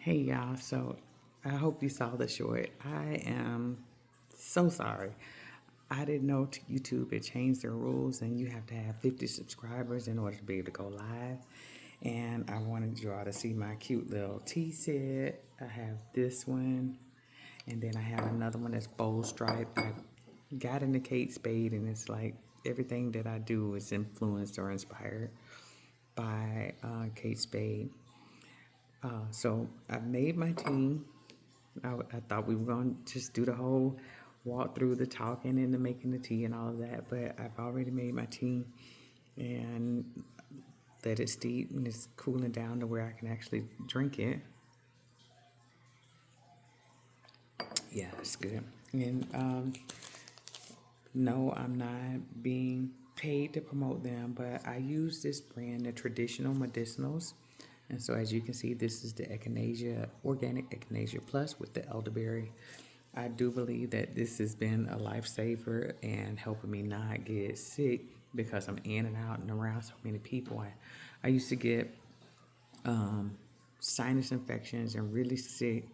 Hey y'all, so I hope you saw the short. I am so sorry. I didn't know YouTube had changed their rules and you have to have 50 subscribers in order to be able to go live. And I wanted you all to see my cute little tea set. I have this one, and then I have another one that's bold striped. I got into Kate Spade, and it's like everything that I do is influenced or inspired by Kate Spade. So I made my tea. I thought we were going to just do the whole walk through the talking and the making the tea and all of that, but I've already made my tea and let it steep, and it's cooling down to where I can actually drink it. Yeah, it's good. And no, I'm not being paid to promote them, but I use this brand, the Traditional Medicinals. And so as you can see, this is the Echinacea, Organic Echinacea Plus with the elderberry. I do believe that this has been a lifesaver and helping me not get sick because I'm in and out and around so many people. I used to get sinus infections and really sick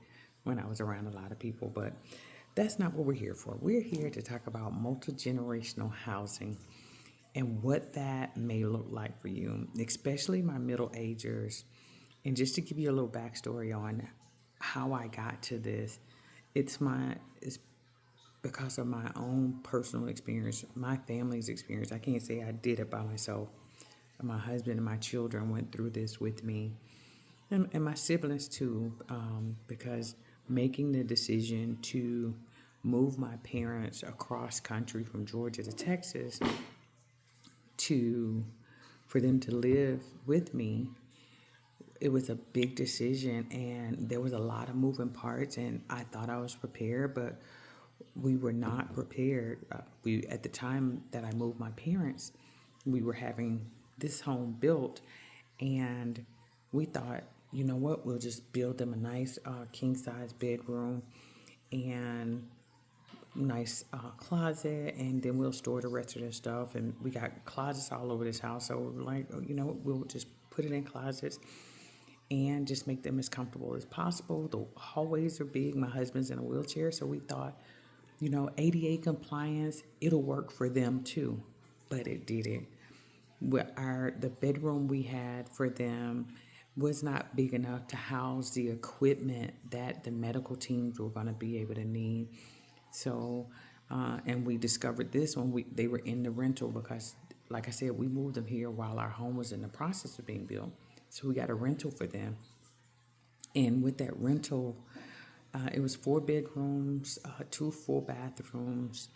when I was around a lot of people, but that's not what we're here for. We're here to talk about multi-generational housing and what that may look like for you, especially my middle agers. And just to give you a little backstory on how I got to this, it's because of my own personal experience, my family's experience. I can't say I did it by myself. My husband and my children went through this with me, and my siblings too, because making the decision to move my parents across country from Georgia to Texas to for them to live with me, it was a big decision and there was a lot of moving parts, and I thought I was prepared, but we were not prepared. We At the time that I moved my parents, we were having this home built, and we thought, you know what, we'll just build them a nice king size bedroom and nice closet, and then we'll store the rest of their stuff. And we got closets all over this house, so we were like, oh, you know, we'll just put it in closets and just make them as comfortable as possible. The hallways are big. My husband's in a wheelchair, so we thought, you know, ADA compliance, it'll work for them too. But it didn't. The bedroom we had for them was not big enough to house the equipment that the medical teams were going to be able to need. So, and we discovered this when they were in the rental because, like I said, we moved them here while our home was in the process of being built. So we got a rental for them. And with that rental, it was 4 bedrooms, 2 full bathrooms.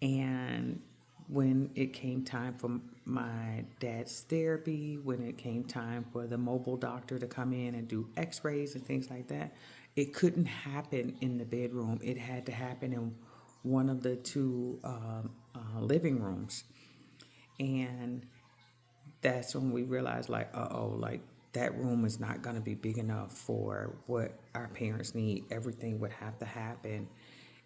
And when it came time for my dad's therapy, when it came time for the mobile doctor to come in and do x-rays and things like that, it couldn't happen in the bedroom. It had to happen in one of the two living rooms. And that's when we realized, like, uh-oh, like that room is not going to be big enough for what our parents need. Everything would have to happen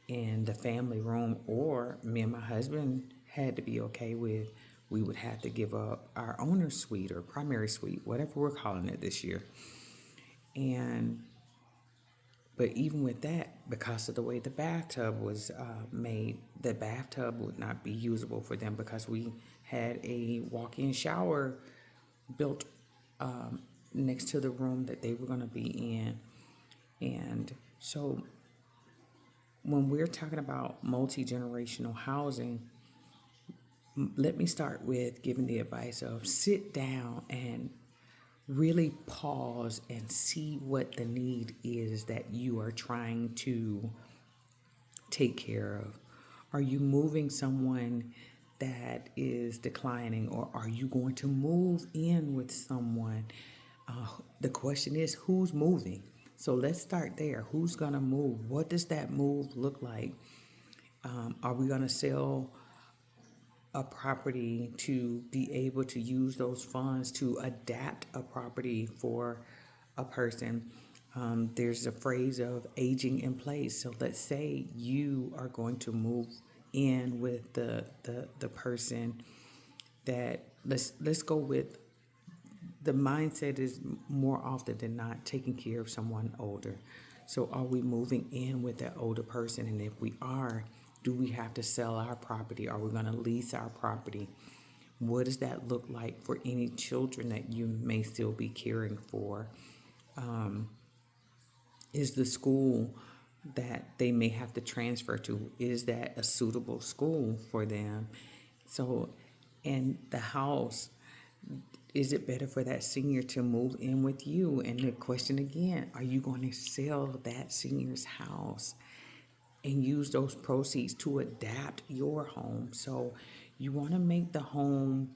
in the family room, or me and my husband had to be okay with, we would have to give up our owner's suite or primary suite, whatever we're calling it this year. And but even with that, because of the way the bathtub was made, the bathtub would not be usable for them because we had a walk-in shower built next to the room that they were going to be in. And so when we're talking about multi-generational housing, let me start with giving the advice of sit down and really pause and see what the need is that you are trying to take care of. Are you moving someone that is declining, or are you going to move in with someone? The question is, who's moving? So let's start there. Who's going to move? What does that move look like? Are we going to sell a property to be able to use those funds to adapt a property for a person? There's a phrase of aging in place. So let's say you are going to move in with the person that let's go with the mindset is more often than not taking care of someone older. So are we moving in with that older person? And if we are, do we have to sell our property? Are we going to lease our property? What does that look like for any children that you may still be caring for? Is the school that they may have to transfer to, is that a suitable school for them? So, and the house, is it better for that senior to move in with you? And the question again, are you going to sell that senior's house and use those proceeds to adapt your home? So you want to make the home,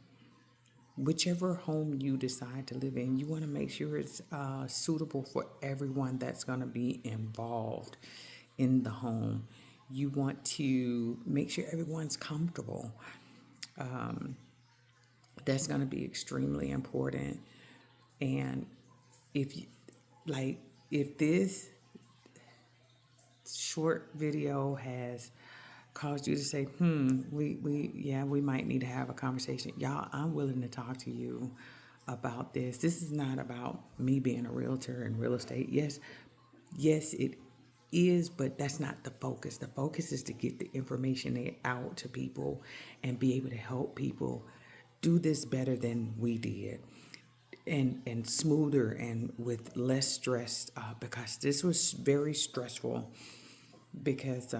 whichever home you decide to live in, you want to make sure it's suitable for everyone that's going to be involved in the home. You want to make sure everyone's comfortable. That's going to be extremely important. And if you, like, if this short video has caused you to say, we might need to have a conversation. Y'all, I'm willing to talk to you about this. This is not about me being a realtor and real estate. Yes, it is, but that's not the focus. The focus is to get the information out to people and be able to help people do this better than we did, and smoother and with less stress, because this was very stressful. Because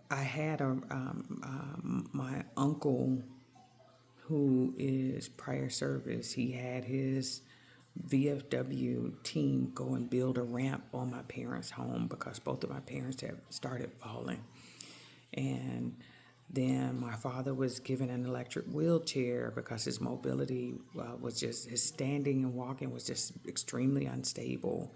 I had my uncle, who is prior service, he had his VFW team go and build a ramp on my parents' home because both of my parents had started falling. And then my father was given an electric wheelchair because his mobility was just, his standing and walking was just extremely unstable.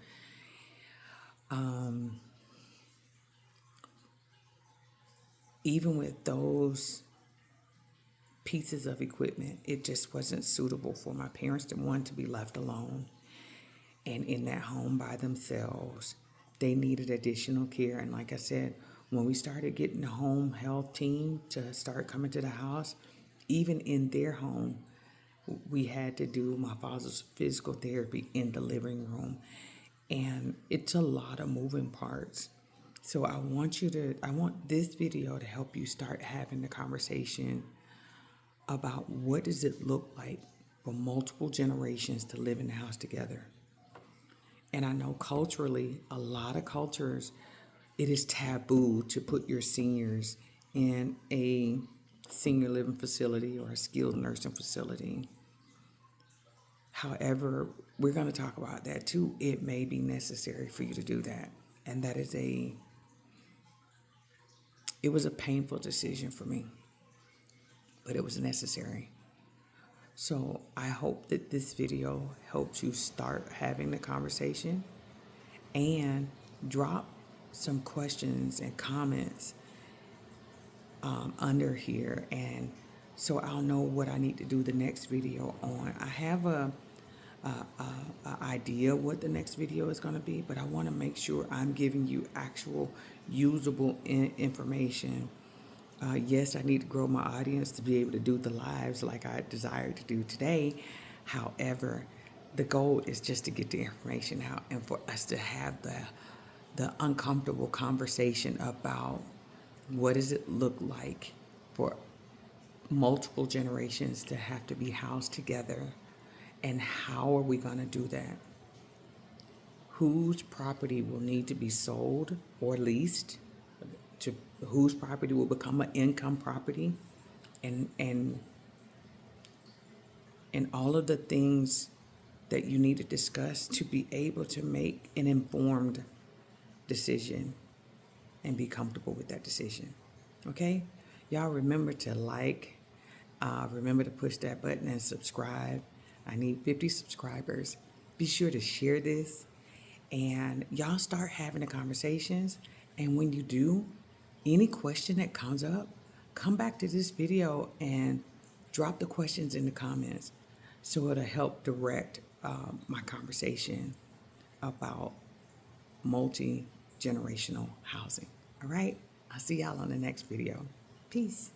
Even with those pieces of equipment, it just wasn't suitable for my parents to want to be left alone and in that home by themselves. They needed additional care. And like I said, when we started getting the home health team to start coming to the house, even in their home, we had to do my father's physical therapy in the living room. And it's a lot of moving parts. So I want this video to help you start having the conversation about what does it look like for multiple generations to live in the house together. And I know culturally, a lot of cultures, it is taboo to put your seniors in a senior living facility or a skilled nursing facility. However, we're going to talk about that too. It may be necessary for you to do that. And that is it was a painful decision for me, but it was necessary. So I hope that this video helps you start having the conversation, and drop some questions and comments under here, and so I'll know what I need to do the next video on. I have a idea what the next video is going to be, but I want to make sure I'm giving you actual usable information. Yes, I need to grow my audience to be able to do the lives like I desire to do today. However, the goal is just to get the information out and for us to have the uncomfortable conversation about what does it look like for multiple generations to have to be housed together, and how are we going to do that? Whose property will need to be sold or leased? To whose property will become an income property? And all of the things that you need to discuss to be able to make an informed decision and be comfortable with that decision. Okay? Y'all remember to like, remember to push that button and subscribe. I need 50 subscribers. Be sure to share this, and y'all start having the conversations. And when you do, any question that comes up, come back to this video and drop the questions in the comments, so it'll help direct my conversation about multi-generational housing. All right? I'll see y'all on the next video. Peace.